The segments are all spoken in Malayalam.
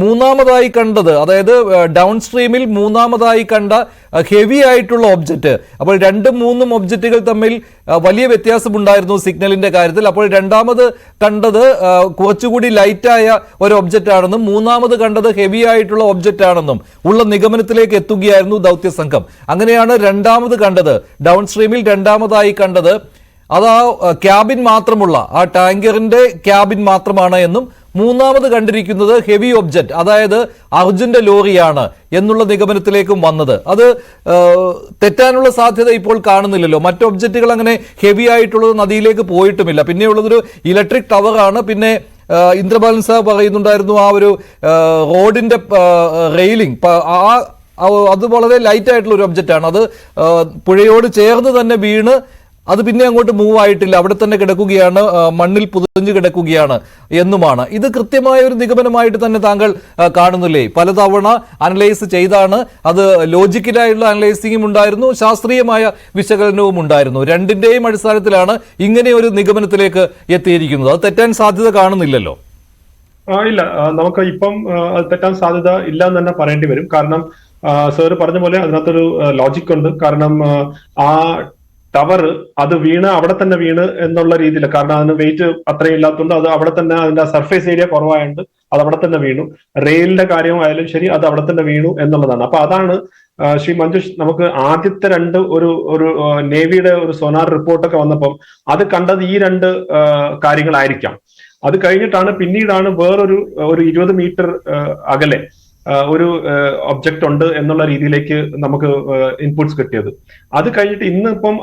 മൂന്നാമതായി കണ്ടത്, അതായത് ഡൗൺ സ്ട്രീമിൽ മൂന്നാമതായി കണ്ട ഹെവി ആയിട്ടുള്ള ഒബ്ജക്റ്റ്. അപ്പോൾ രണ്ടും മൂന്നും ഒബ്ജക്റ്റുകൾ തമ്മിൽ വലിയ വ്യത്യാസമുണ്ടായിരുന്നു സിഗ്നലിന്റെ കാര്യത്തിൽ. അപ്പോൾ രണ്ടാമത് കണ്ടത് കുറച്ചുകൂടി ലൈറ്റായ ഒരു ഒബ്ജക്റ്റ് ആണെന്നും മൂന്നാമത് കണ്ടത് ഹെവി ആയിട്ടുള്ള ഒബ്ജക്റ്റ് ആണെന്നും ഉള്ള നിഗമനത്തിലേക്ക് എത്തുകയായിരുന്നു ദൗത്യ സംഘം. അങ്ങനെയാണ് രണ്ടാമത് കണ്ടത്, ഡൗൺ സ്ട്രീമിൽ രണ്ടാമതായി കണ്ടത് അത് ആ ക്യാബിൻ മാത്രമുള്ള ആ ടാങ്കറിന്റെ ക്യാബിൻ മാത്രമാണ് എന്നും മൂന്നാമത് കണ്ടിരിക്കുന്നത് ഹെവി ഒബ്ജക്റ്റ്, അതായത് അർജുന്റെ ലോറിയാണ് എന്നുള്ള നിഗമനത്തിലേക്കും വന്നത്. അത് തെറ്റാനുള്ള സാധ്യത ഇപ്പോൾ കാണുന്നില്ലല്ലോ. മറ്റ് ഒബ്ജക്റ്റുകൾ അങ്ങനെ ഹെവി ആയിട്ടുള്ളത് നദിയിലേക്ക് പോയിട്ടുമില്ല. പിന്നെയുള്ളതൊരു ഇലക്ട്രിക് ടവറാണ്. പിന്നെ ഇന്ദ്രബാലൻ സാർ പറയുന്നുണ്ടായിരുന്നു ആ ഒരു റോഡിന്റെ റെയിലിംഗ്, അത് വളരെ ലൈറ്റ് ആയിട്ടുള്ള ഒരു ഒബ്ജക്റ്റ് ആണ്. അത് പുഴയോട് ചേർന്ന് തന്നെ വീണ് അത് പിന്നെ അങ്ങോട്ട് മൂവ് ആയിട്ടില്ല, അവിടെ തന്നെ കിടക്കുകയാണ്, മണ്ണിൽ പുതഞ്ഞു കിടക്കുകയാണ് എന്നുമാണ്. ഇത് കൃത്യമായ ഒരു നിഗമനമായിട്ട് തന്നെ താങ്കൾ കാണുന്നില്ലേ? പലതവണ അനലൈസ് ചെയ്താണ്, അത് ലോജിക്കലായുള്ള അനലൈസിംഗും ഉണ്ടായിരുന്നു, ശാസ്ത്രീയമായ വിശകലനവും ഉണ്ടായിരുന്നു. രണ്ടിന്റെയും അടിസ്ഥാനത്തിലാണ് ഇങ്ങനെ ഒരു നിഗമനത്തിലേക്ക് എത്തിയിരിക്കുന്നത്. അത് തെറ്റാൻ സാധ്യത കാണുന്നില്ലല്ലോ. ഇല്ല, നമുക്ക് ഇപ്പം തെറ്റാൻ സാധ്യത ഇല്ല എന്ന് തന്നെ പറയേണ്ടി വരും. കാരണം സാറ് പറഞ്ഞ പോലെ അതിനകത്തൊരു ലോജിക് ഉണ്ട്. കാരണം ആ ടവർ അത് വീണ് അവിടെ തന്നെ വീണ് എന്നുള്ള രീതിയിൽ, കാരണം അതിന് വെയിറ്റ് അത്രയും ഇല്ലാത്തതുകൊണ്ട് അത് അവിടെ തന്നെ, അതിന്റെ സർഫേസ് ഏരിയ കുറവായതുകൊണ്ട് അത് അവിടെ തന്നെ വീണു. റെയിലിന്റെ കാര്യമായാലും ശരി, അത് അവിടെ തന്നെ വീണു എന്നുള്ളതാണ്. അപ്പൊ അതാണ് ശ്രീ മഞ്ജുഷ്, നമുക്ക് ആദ്യത്തെ രണ്ട് ഒരു നേവിയുടെ ഒരു സോനാർ റിപ്പോർട്ടൊക്കെ വന്നപ്പം അത് കണ്ടത് ഈ രണ്ട് കാര്യങ്ങളായിരിക്കാം. അത് കഴിഞ്ഞിട്ടാണ് പിന്നീടാണ് വേറൊരു 20 മീറ്റർ അകലെ ഒരു ഒബ്ജക്റ്റ് ഉണ്ട് എന്നുള്ള രീതിയിലേക്ക് നമുക്ക് ഇൻപുട്സ് കിട്ടിയത്. അത് കഴിഞ്ഞിട്ട് ഇന്ന് ഇപ്പം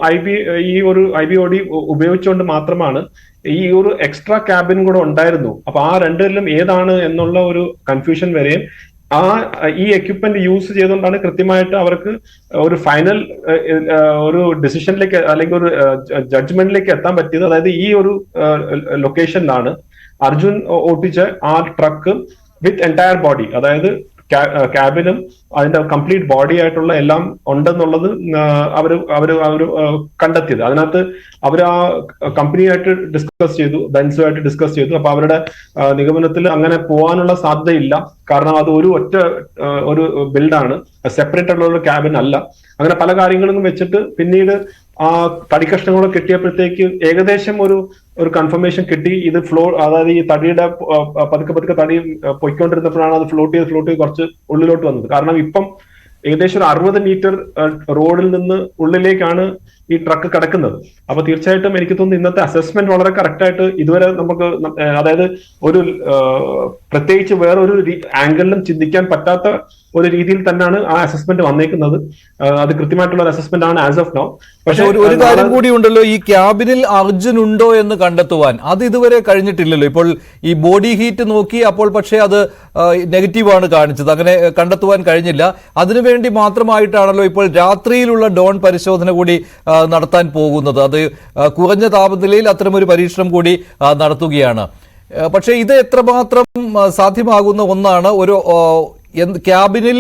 ഈ ഒരു IBOD ഉപയോഗിച്ചുകൊണ്ട് മാത്രമാണ് ഈ ഒരു എക്സ്ട്രാ ക്യാബിൻ കൂടെ ഉണ്ടായിരുന്നു. അപ്പൊ ആ രണ്ടിലും ഏതാണ് എന്നുള്ള ഒരു കൺഫ്യൂഷൻ വരെയും ഈ എക്യുപ്മെന്റ് യൂസ് ചെയ്തുകൊണ്ടാണ് കൃത്യമായിട്ട് അവർക്ക് ഒരു ഫൈനൽ ഒരു ഡിസിഷനിലേക്ക് അല്ലെങ്കിൽ ഒരു ജഡ്ജ്മെന്റിലേക്ക് എത്താൻ പറ്റിയത്. അതായത് ഈ ഒരു ലൊക്കേഷനിലാണ് അർജുൻ ഓട്ടിച്ച ആ ട്രക്ക് വിത്ത് എൻറ്റയർ ബോഡി, അതായത് ക്യാബിനും അതിന്റെ കംപ്ലീറ്റ് ബോഡി ആയിട്ടുള്ള എല്ലാം ഉണ്ടെന്നുള്ളത് അവര് കണ്ടെത്തിയത്. അതിനകത്ത് അവർ ആ കമ്പനിയായിട്ട് ഡിസ്കസ് ചെയ്തു, ബെൻസുമായിട്ട് ഡിസ്കസ് ചെയ്തു. അപ്പൊ അവരുടെ നിഗമനത്തിൽ അങ്ങനെ പോകാനുള്ള സാധ്യതയില്ല. കാരണം അത് ഒരു ബിൽഡാണ്, സെപ്പറേറ്റ് ആയിട്ടുള്ള ഒരു ക്യാബിൻ അല്ല. അങ്ങനെ പല കാര്യങ്ങളും വെച്ചിട്ട് പിന്നീട് ആ തടിക്കഷ്ണങ്ങൾ കിട്ടിയപ്പോഴത്തേക്ക് ഏകദേശം ഒരു കൺഫർമേഷൻ കിട്ടി. ഇത് അതായത് ഈ തടിയുടെ പതുക്കെ തടി പൊയ്ക്കൊണ്ടിരുന്നപ്പോഴാണ് അത് ഫ്ലോട്ട് ചെയ്ത് കുറച്ച് ഉള്ളിലോട്ട് വന്നത്. കാരണം ഇപ്പം ഏകദേശം ഒരു 60 മീറ്റർ റോഡിൽ നിന്ന് ഉള്ളിലേക്കാണ് ഈ ട്രക്ക് കിടക്കുന്നത്. അപ്പൊ തീർച്ചയായിട്ടും എനിക്ക് തോന്നുന്നു ഇന്നത്തെ അസസ്മെന്റ് വളരെ കറക്റ്റ് ആയിട്ട് ഇതുവരെ നമുക്ക്, അതായത് ഒരു പ്രത്യേകിച്ച് വേറൊരു ആംഗിളിലും ചിന്തിക്കാൻ പറ്റാത്ത ഒരു രീതിയിൽ തന്നെയാണ് ആ അസസ്മെന്റ് വന്നേക്കുന്നത്. അത് കൃത്യമായിട്ടുള്ള ഒരു അസസ്മെന്റ് ആണ് ആസ് ഓഫ് നൗ. പക്ഷെ ഒരു കാര്യം കൂടി ഉണ്ടല്ലോ, ഈ ക്യാബിനിൽ അർജുൻ ഉണ്ടോ എന്ന് കണ്ടെത്തുവാൻ അത് ഇതുവരെ കഴിഞ്ഞിട്ടില്ലല്ലോ. ഇപ്പോൾ ഈ ബോഡി ഹീറ്റ് നോക്കി, അപ്പോൾ പക്ഷേ അത് നെഗറ്റീവാണ് കാണിച്ചത്, അങ്ങനെ കണ്ടെത്തുവാൻ കഴിഞ്ഞില്ല. അതിനുവേണ്ടി മാത്രമായിട്ടാണല്ലോ ഇപ്പോൾ രാത്രിയിലുള്ള ഡോൺ പരിശോധന കൂടി നടത്താൻ പോകുന്നത്. അത് കുറഞ്ഞ താപനിലയിൽ അത്തരമൊരു പരീക്ഷണം കൂടി നടത്തുകയാണ്. പക്ഷേ ഇത് എത്രമാത്രം സാധ്യമാകുന്ന ഒന്നാണ്? ഒരു ക്യാബിനിൽ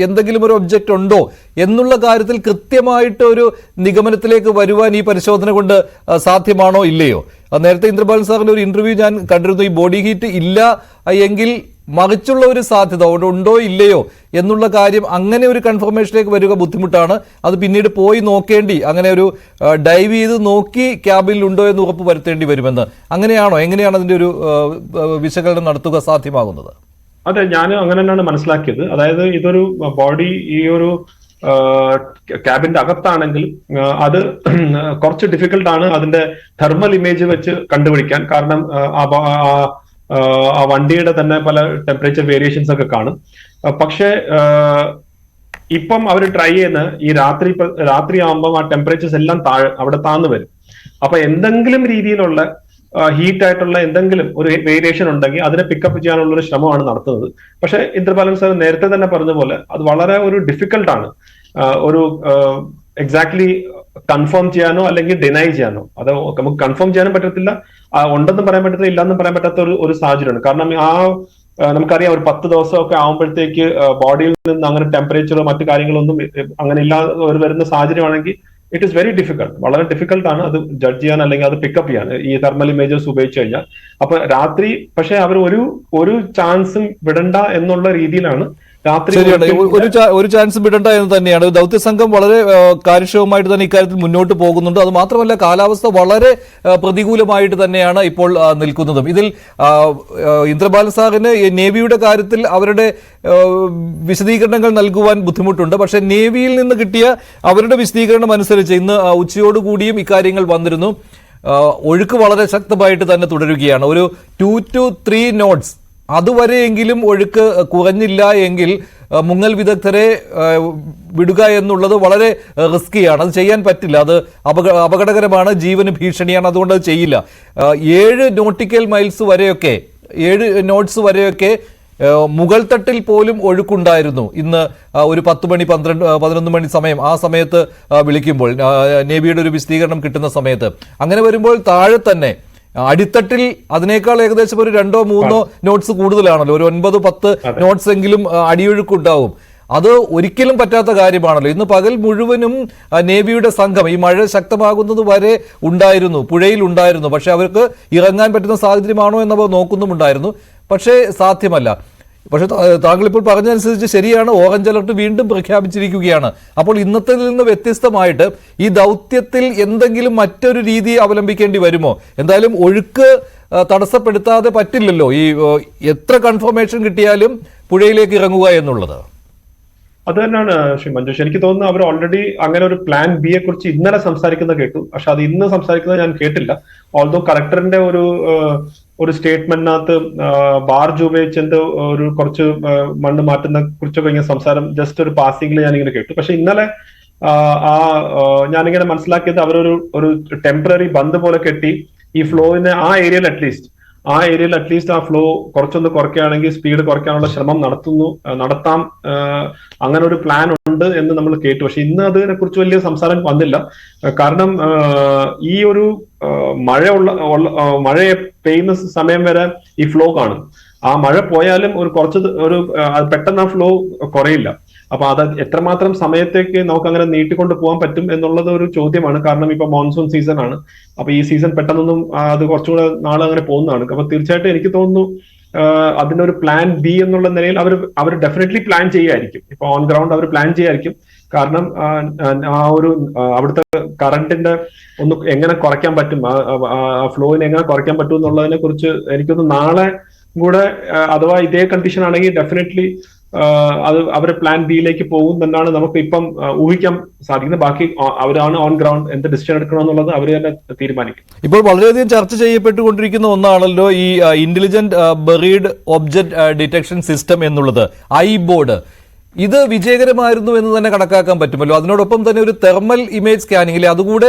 എന്തെങ്കിലും ഒരു ഒബ്ജക്റ്റ് ഉണ്ടോ എന്നുള്ള കാര്യത്തിൽ കൃത്യമായിട്ട് ഒരു നിഗമനത്തിലേക്ക് വരുവാൻ ഈ പരിശോധന കൊണ്ട് സാധ്യമാണോ ഇല്ലയോ? നേരത്തെ ഇന്ദ്രബാലൻ സാറിന്റെ ഒരു ഇന്റർവ്യൂ ഞാൻ കണ്ടിരുന്നു. ഈ ബോഡി ഹീറ്റ് ഇല്ല എങ്കിൽ മറിച്ചുള്ള ഒരു സാധ്യത ഉണ്ടോ ഇല്ലയോ എന്നുള്ള കാര്യം, അങ്ങനെ ഒരു കൺഫർമേഷനിലേക്ക് വരിക ബുദ്ധിമുട്ടാണ്. അത് പിന്നീട് പോയി നോക്കേണ്ടി, അങ്ങനെ ഒരു ഡൈവ് ചെയ്ത് നോക്കി ക്യാബിനിൽ ഉണ്ടോ എന്ന് ഉറപ്പ് വരുത്തേണ്ടി വരുമെന്ന്. അങ്ങനെയാണോ? എങ്ങനെയാണ് അതിന്റെ ഒരു വിശകലനം നടത്തുക സാധ്യമാകുന്നത്? അതെ, ഞാൻ അങ്ങനെ തന്നെയാണ് മനസ്സിലാക്കിയത്. അതായത് ഇതൊരു ബോഡി ഈ ഒരു ക്യാബിന്റെ അകത്താണെങ്കിൽ അത് കുറച്ച് ഡിഫിക്കൽട്ട് ആണ് അതിന്റെ തെർമൽ ഇമേജ് വെച്ച് കണ്ടുപിടിക്കാൻ. കാരണം ആ വണ്ടിയുടെ തന്നെ പല ടെമ്പറേച്ചർ വേരിയേഷൻസ് ഒക്കെ കാണും. പക്ഷെ ഇപ്പം അവർ ട്രൈ ചെയ്യുന്ന ഈ രാത്രി ആകുമ്പോൾ ആ ടെമ്പറേച്ചേഴ്സ് എല്ലാം അവിടെ താഴ്ന്നു വരും. അപ്പൊ എന്തെങ്കിലും രീതിയിലുള്ള ഹീറ്റ് ആയിട്ടുള്ള എന്തെങ്കിലും ഒരു വേരിയേഷൻ ഉണ്ടെങ്കിൽ അതിനെ പിക്കപ്പ് ചെയ്യാനുള്ള ഒരു ശ്രമമാണ് നടത്തുന്നത്. പക്ഷെ ഇന്ദ്രബാലൻ സാർ നേരത്തെ തന്നെ പറഞ്ഞ പോലെ അത് വളരെ ഒരു ഡിഫിക്കൽട്ടാണ് ഒരു എക്സാക്ട്ലി കൺഫേം ചെയ്യാനോ അല്ലെങ്കിൽ ഡിനൈ ചെയ്യാനോ. അത് നമുക്ക് കൺഫേം ചെയ്യാനും പറ്റത്തില്ല, ഉണ്ടെന്നും പറയാൻ പറ്റത്തില്ല, ഇല്ലെന്നും പറയാൻ പറ്റാത്ത ഒരു സാഹചര്യമാണ്. കാരണം നമുക്കറിയാം ഒരു 10 ദിവസമൊക്കെ ആകുമ്പോഴത്തേക്ക് ബോഡിയിൽ നിന്ന് അങ്ങനെ ടെമ്പറേച്ചറോ മറ്റു കാര്യങ്ങളൊന്നും അങ്ങനെ ഇല്ലാതെ വരുന്ന സാഹചര്യമാണെങ്കിൽ ഇറ്റ് ഇസ് വെരി ഡിഫിക്കൾട്ട്, വളരെ ഡിഫിക്കൽട്ട് ആണ് അത് ജഡ്ജ് ചെയ്യാൻ അല്ലെങ്കിൽ അത് പിക്കപ്പ് ചെയ്യാൻ ഈ തെർമൽ ഇമേജസ് ഉപയോഗിച്ച് കഴിഞ്ഞാൽ. അപ്പൊ രാത്രി പക്ഷെ അവർ ഒരു ചാൻസും വിടണ്ട എന്നുള്ള രീതിയിലാണ് രാത്രി. ശരിയാണ്, ഒരു ചാൻസ് വിടണ്ട എന്ന് തന്നെയാണ്. ദൗത്യ സംഘം വളരെ കാര്യക്ഷമമായിട്ട് തന്നെ ഇക്കാര്യത്തിൽ മുന്നോട്ട് പോകുന്നുണ്ട്. അത് മാത്രമല്ല കാലാവസ്ഥ വളരെ പ്രതികൂലമായിട്ട് തന്നെയാണ് ഇപ്പോൾ നിൽക്കുന്നതും. ഇതിൽ ഇന്ദ്രബാലൻ സാറിന് നേവിയുടെ കാര്യത്തിൽ അവരുടെ വിശദീകരണങ്ങൾ നൽകുവാൻ ബുദ്ധിമുട്ടുണ്ട്. പക്ഷേ നേവിയിൽ നിന്ന് കിട്ടിയ അവരുടെ വിശദീകരണം അനുസരിച്ച് ഇന്ന് ഉച്ചയോടുകൂടിയും ഇക്കാര്യങ്ങൾ വന്നിരുന്നു. ഒഴുക്ക് വളരെ ശക്തമായിട്ട് തന്നെ തുടരുകയാണ്. ഒരു 2 to 3 knots അതുവരെയെങ്കിലും ഒഴുക്ക് കുറഞ്ഞില്ല എങ്കിൽ മുങ്ങൽ വിദഗ്ധരെ വിടുക എന്നുള്ളത് വളരെ റിസ്കിയാണ്. അത് ചെയ്യാൻ പറ്റില്ല, അത് അപകടകരമാണ്, ജീവന് ഭീഷണിയാണ്. അതുകൊണ്ട് അത് ചെയ്യില്ല. 7 നോട്ടിക്കൽ മൈൽസ് വരെയൊക്കെ 7 knots വരെയൊക്കെ മുകൾ തട്ടിൽ പോലും ഒഴുക്കുണ്ടായിരുന്നു. ഇന്ന് ഒരു 10 മണി 11 മണി സമയം, ആ സമയത്ത് വിളിക്കുമ്പോൾ നേവിയുടെ ഒരു വിശദീകരണം കിട്ടുന്ന സമയത്ത് അങ്ങനെ വരുമ്പോൾ താഴെ തന്നെ അടിത്തട്ടിൽ അതിനേക്കാൾ ഏകദേശം ഒരു 2-3 knots കൂടുതലാണല്ലോ. ഒരു 9-10 knots എങ്കിലും അടിയൊഴുക്കുണ്ടാവും. അത് ഒരിക്കലും പറ്റാത്ത കാര്യമാണല്ലോ. ഇന്ന് പകൽ മുഴുവനും നേവിയുടെ സംഘം ഈ മഴ ശക്തമാകുന്നത് വരെ ഉണ്ടായിരുന്നു, പുഴയിൽ ഉണ്ടായിരുന്നു. പക്ഷെ അവർക്ക് ഇറങ്ങാൻ പറ്റുന്ന സാഹചര്യമാണോ എന്നവർ നോക്കുന്നുമുണ്ടായിരുന്നു. പക്ഷേ സാധ്യമല്ല. പക്ഷെ താങ്കൾ ഇപ്പോൾ പറഞ്ഞതനുസരിച്ച് ശരിയാണ്, ഓറഞ്ച് അലർട്ട് വീണ്ടും പ്രഖ്യാപിച്ചിരിക്കുകയാണ്. അപ്പോൾ ഇന്നത്തിൽ നിന്ന് വ്യത്യസ്തമായിട്ട് ഈ ദൗത്യത്തിൽ എന്തെങ്കിലും മറ്റൊരു രീതി അവലംബിക്കേണ്ടി വരുമോ? എന്തായാലും ഒഴുക്ക് തടസ്സപ്പെടുത്താതെ പറ്റില്ലല്ലോ ഈ എത്ര കൺഫർമേഷൻ കിട്ടിയാലും പുഴയിലേക്ക് ഇറങ്ങുക എന്നുള്ളത്. അത് തന്നെയാണ് ശ്രീ മഞ്ജുഷ്. എനിക്ക് തോന്നുന്നു അവർ ഓൾറെഡി അങ്ങനെ ഒരു പ്ലാൻ ബി യെ കുറിച്ച് ഇന്നലെ സംസാരിക്കുന്നത് കേട്ടു. പക്ഷെ അത് ഇന്ന് സംസാരിക്കുന്നത് ഞാൻ കേട്ടില്ല. ഓൾദോ കളക്ടറിന്റെ ഒരു സ്റ്റേറ്റ്മെന്റിനകത്ത് ബാർജ് ഉപയോഗിച്ച് ഒരു കുറച്ച് മണ്ണ് മാറ്റുന്ന കുറിച്ചൊക്കെ ഇങ്ങനെ സംസാരം ജസ്റ്റ് ഒരു പാസിംഗിൽ ഞാനിങ്ങനെ കേട്ടു. പക്ഷെ ഇന്നലെ ഞാനിങ്ങനെ മനസ്സിലാക്കിയത് അവരൊരു ടെമ്പററി ബന്ദ് പോലെ കെട്ടി ഈ ഫ്ലോവിനെ ആ ഏരിയയിൽ അറ്റ്ലീസ്റ്റ് ആ ഫ്ലോ കുറച്ചൊന്ന് കുറയ്ക്കുകയാണെങ്കിൽ സ്പീഡ് കുറയ്ക്കാനുള്ള ശ്രമം നടത്താം, അങ്ങനെ ഒരു പ്ലാൻ ഉണ്ട് എന്ന് നമ്മൾ കേട്ടു. പക്ഷെ ഇന്ന് അതിനെ കുറിച്ച് വലിയ സംസാരം വന്നില്ല. കാരണം ഈ ഒരു മഴ പെയ്യുന്ന സമയം വരെ ഈ ഫ്ലോ കാണും. ആ മഴ പോയാലും പെട്ടെന്ന് ആ ഫ്ലോ കുറയില്ല. അപ്പൊ അത് എത്രമാത്രം സമയത്തേക്ക് നമുക്ക് അങ്ങനെ നീട്ടിക്കൊണ്ട് പോകാൻ പറ്റും എന്നുള്ളത് ഒരു ചോദ്യമാണ്. കാരണം ഇപ്പൊ മോൺസൂൺ സീസൺ ആണ്. അപ്പൊ ഈ സീസൺ പെട്ടെന്നൊന്നും അത് കുറച്ചുകൂടെ നാളെ അങ്ങനെ പോകുന്നതാണ്. അപ്പൊ തീർച്ചയായിട്ടും എനിക്ക് തോന്നുന്നു അതിനൊരു പ്ലാൻ ബി എന്നുള്ള നിലയിൽ അവർ ഡെഫിനറ്റ്ലി പ്ലാൻ ചെയ്യായിരിക്കും. ഇപ്പൊ ഓൺ ഗ്രൗണ്ട് അവർ പ്ലാൻ ചെയ്യായിരിക്കും. കാരണം അവിടുത്തെ കറണ്ടിന്റെ ഒന്ന് എങ്ങനെ കുറയ്ക്കാൻ പറ്റും, ഫ്ലോയിനെ എങ്ങനെ കുറയ്ക്കാൻ പറ്റും എന്നുള്ളതിനെ കുറിച്ച് എനിക്കൊന്ന് നാളെ കൂടെ അഥവാ ഇതേ കണ്ടീഷൻ ആണെങ്കിൽ ഡെഫിനറ്റ്ലി അത് അവർ പ്ലാൻ ബിയിലേക്ക് പോകും എന്നാണ് നമുക്ക് ഇപ്പം ഊഹിക്കാൻ സാധിക്കുന്നത്. ബാക്കി അവരാണ് ഓൺ ഗ്രൗണ്ട് എന്ത് ഡിസിഷൻ എടുക്കണമെന്നുള്ളത് അവർ തന്നെ തീരുമാനിക്കും. ഇപ്പോൾ വളരെയധികം ചർച്ച ചെയ്യപ്പെട്ടുകൊണ്ടിരിക്കുന്ന ഒന്നാണല്ലോ ഈ intelligent buried object detection system എന്നുള്ളത്, ഐബോർഡ്. ഇത് വിജയകരമായിരുന്നു എന്ന് തന്നെ കണക്കാക്കാൻ പറ്റുമല്ലോ. അതിനോടൊപ്പം തന്നെ ഒരു തെർമൽ ഇമേജ് സ്കാനിങ്ങിലെ അതുകൂടെ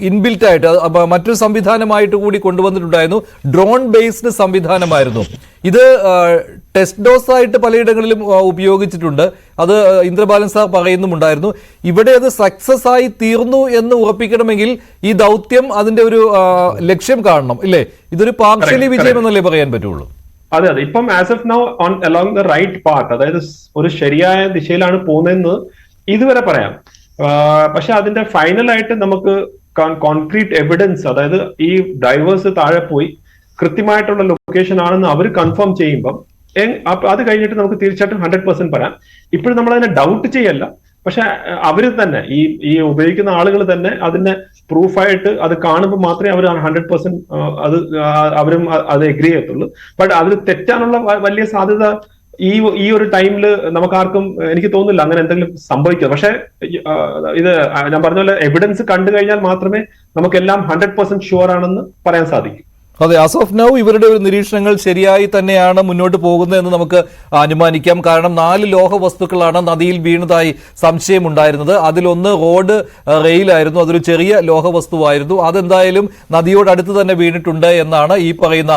ഇൻബിൽറ്റ് ആയിട്ട് മറ്റൊരു സംവിധാനമായിട്ട് കൂടി കൊണ്ടുവന്നിട്ടുണ്ടായിരുന്നു. ഡ്രോൺ ബേസ്ഡ് സംവിധാനമായിരുന്നു ഇത്. ടെസ്റ്റ് ഡോസ് ആയിട്ട് പലയിടങ്ങളിലും ഉപയോഗിച്ചിട്ടുണ്ട്. അത് ഇന്ദ്രബാലൻ സാർ പറയുന്നുമുണ്ടായിരുന്നു. ഇവിടെ അത് സക്സസ് ആയി തീർന്നു എന്ന് ഉറപ്പിക്കണമെങ്കിൽ ഈ ദൗത്യം അതിന്റെ ഒരു ലക്ഷ്യം കാണണം, ഇല്ലേ? ഇതൊരു പാർഷ്യലി വിജയം എന്നല്ലേ പറയാൻ പറ്റുള്ളൂ. അതെ, ഇപ്പം as of now along the right path, അതായത് ഒരു ശരിയായ ദിശയിലാണ് പോകുന്നതെന്ന് ഇതുവരെ പറയാം. പക്ഷെ അതിന്റെ ഫൈനലായിട്ട് നമുക്ക് കോൺക്രീറ്റ് എവിഡൻസ്, അതായത് ഈ ഡ്രൈവേഴ്സ് താഴെ പോയി കൃത്യമായിട്ടുള്ള ലൊക്കേഷൻ ആണെന്ന് അവർ കൺഫേം ചെയ്യുമ്പം അത് കഴിഞ്ഞിട്ട് നമുക്ക് തീർച്ചയായിട്ടും 100% പറയാം. ഇപ്പോഴും നമ്മൾ അതിനെ ഡൗട്ട് ചെയ്യല്ല. പക്ഷെ അവര് തന്നെ ഈ ഉപയോഗിക്കുന്ന ആളുകൾ തന്നെ അതിനെ പ്രൂഫായിട്ട് അത് കാണുമ്പോൾ മാത്രമേ അവർ 100% അവരും അത് എഗ്രി ചെയ്യത്തുള്ളൂ. ബട്ട് അതിൽ തെറ്റാനുള്ള വലിയ സാധ്യത ഈ ഒരു ടൈമിൽ നമുക്കാർക്കും എനിക്ക് തോന്നുന്നില്ല അങ്ങനെ എന്തെങ്കിലും സംഭവിക്കുക. പക്ഷെ ഇത് ഞാൻ പറഞ്ഞ പോലെ എവിഡൻസ് കണ്ടു കഴിഞ്ഞാൽ മാത്രമേ നമുക്കെല്ലാം 100% ഷുവർ ആണെന്ന് പറയാൻ സാധിക്കൂ. അതെ, ആസ് ഓഫ് നൗ ഇവരുടെ ഒരു നിരീക്ഷണങ്ങൾ ശരിയായി തന്നെയാണ് മുന്നോട്ട് പോകുന്നത് എന്ന് നമുക്ക് അനുമാനിക്കാം. കാരണം 4 ലോഹ വസ്തുക്കളാണ് നദിയിൽ വീണതായി സംശയമുണ്ടായിരുന്നത്. അതിലൊന്ന് റോഡ് റെയിലായിരുന്നു, അതൊരു ചെറിയ ലോഹ വസ്തുവായിരുന്നു. അതെന്തായാലും നദിയോടടുത്ത് തന്നെ വീണിട്ടുണ്ട് എന്നാണ് ഈ പറയുന്ന